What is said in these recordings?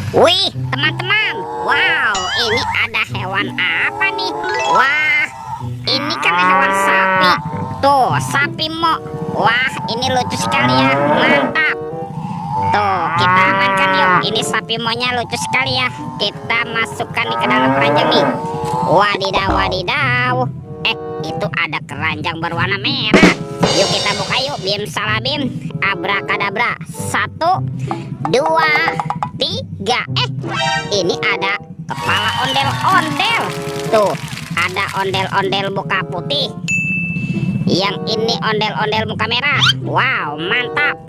Wih, teman-teman. Wow, ini ada hewan apa nih? Wah, ini kan hewan sapi. Tuh, sapi mo. Wah, ini lucu sekali ya. Mantap. Tuh, kita amankan yuk. Ini sapi monya lucu sekali ya. Kita masukkan nih ke dalam keranjang nih. Wadidaw, wadidaw. Itu ada keranjang berwarna merah. Yuk kita buka yuk. Bim salabim, abrakadabra. 1, 2, 3. Ini ada kepala ondel-ondel. Tuh, ada ondel-ondel muka putih. Yang ini ondel-ondel muka merah. Wow, mantap.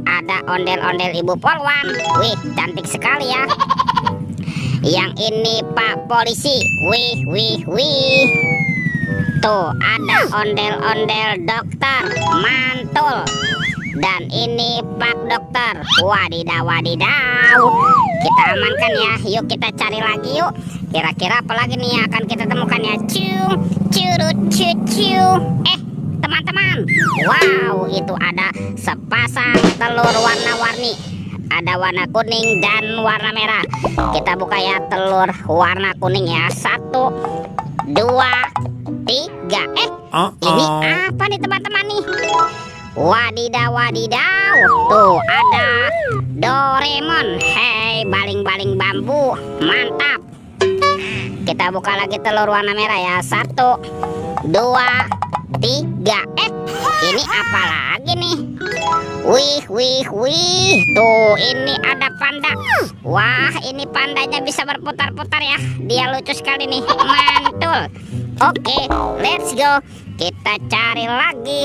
Ada ondel-ondel ibu polwan. Wih, cantik sekali ya. Yang ini Pak Polisi. Wih, wih, wih. Tuh, ada ondel-ondel dokter. Mantul. Dan ini Pak Dokter. Wadidaw, wadidaw. Kita amankan ya. Yuk kita cari lagi yuk. Kira-kira apa lagi nih yang akan kita temukan ya. Cium, curut, cucu. Teman-teman. Wow, itu ada sepasang telur warna-warni. Ada warna kuning dan warna merah. Kita buka ya telur warna kuning ya. 1, 2, 3. Ini apa nih teman-teman nih? Wadidaw, wadidaw. Tuh ada Doraemon. Hei, baling-baling bambu. Mantap. Kita buka lagi telur warna merah ya. 1, 2, 3. Ini apa lagi nih? Wih, wih, wih. Tuh, ini ada panda. Wah, ini pandanya bisa berputar-putar ya. Dia lucu sekali nih. Mantul. Oke, let's go. Kita cari lagi.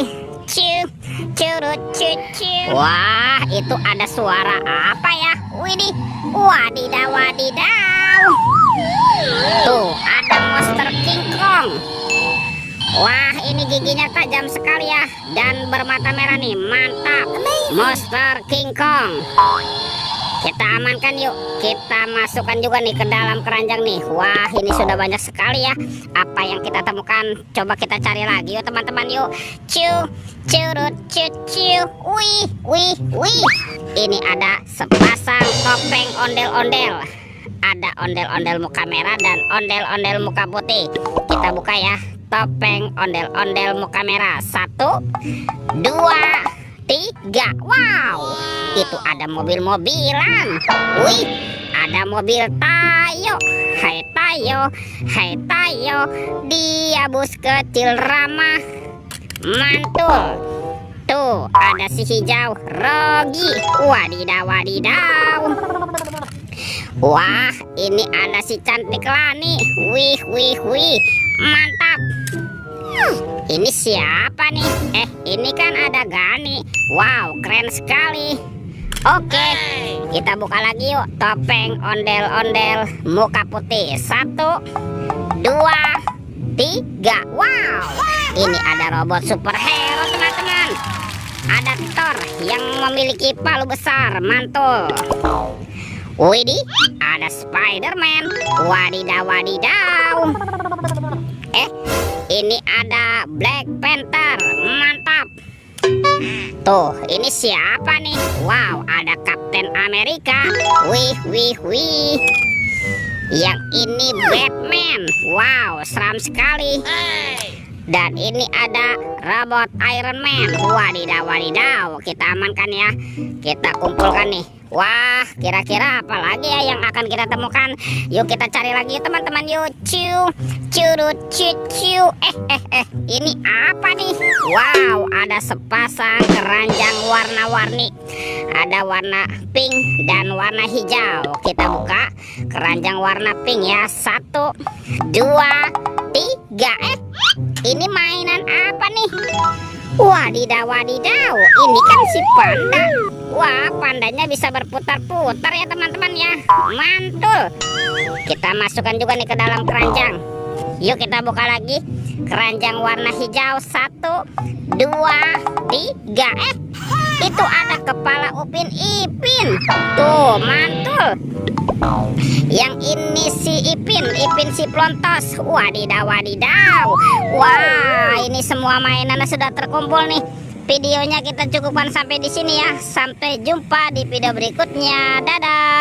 Ciu, curut, cucu. Wah, itu ada suara apa ya? Widih, wadidaw, wadidaw. Tuh, ada monster King Kong. Wah, ini giginya tajam sekali ya. Dan bermata merah nih. Mantap. Monster King Kong. Kita amankan yuk. Kita masukkan juga nih ke dalam keranjang nih. Wah, ini sudah banyak sekali ya. Apa yang kita temukan? Coba kita cari lagi yuk teman-teman yuk. Ciu, curut, cucu. Wih, wih, wih. Ini ada sepasang topeng ondel-ondel. Ada ondel-ondel muka merah dan ondel-ondel muka putih. Kita buka ya. Topeng ondel-ondel muka merah. 1, 2, 3. Wow, itu ada mobil-mobilan. Wih, ada mobil Tayo. Hai Tayo, hai Tayo. Dia bus kecil ramah. Mantul. Tuh, ada si hijau Rogi. Wadidaw, wadidaw. Wah, ini ada si cantik Lani. Wih, wih, wih. Mantap. Ini siapa nih? Ini kan ada Gani. Wow, keren sekali. Oke, kita buka lagi yuk. Topeng ondel-ondel muka putih. 1, 2, 3. Wow, ini ada robot superhero teman-teman. Ada Thor yang memiliki palu besar. Mantul. Widih, ada Spider-Man. Wadidaw, wadidaw. Ini ada Black Panther. Mantap. Tuh, ini siapa nih? Wow, ada Kapten Amerika. Wih, wih, wih. Yang ini Batman. Wow, seram sekali. Dan ini ada robot Iron Man. Wadidaw, wadidaw. Kita amankan ya. Kita kumpulkan nih. Wah, kira-kira apa lagi ya yang akan kita temukan? Yuk kita cari lagi teman-teman yuk. Ciu, curut, cucu. Ini apa nih? Wow, ada sepasang keranjang warna-warni. Ada warna pink dan warna hijau. Kita buka keranjang warna pink ya. 1, 2, 3. Ini mainan apa nih? Wadidaw, wadidaw. Ini kan si panda. Wah, pandanya bisa berputar-putar ya teman-teman ya. Mantul. Kita masukkan juga nih ke dalam keranjang. Yuk kita buka lagi. Keranjang warna hijau. 1, 2, 3. Itu ada kepala Upin Ipin. Tuh, mantul. Yang ini si Ipin si Plontos. Wadidaw, wadidaw. Wah, ini semua mainan sudah terkumpul nih. Videonya kita cukupkan sampai di sini ya. Sampai jumpa di video berikutnya. Dadah.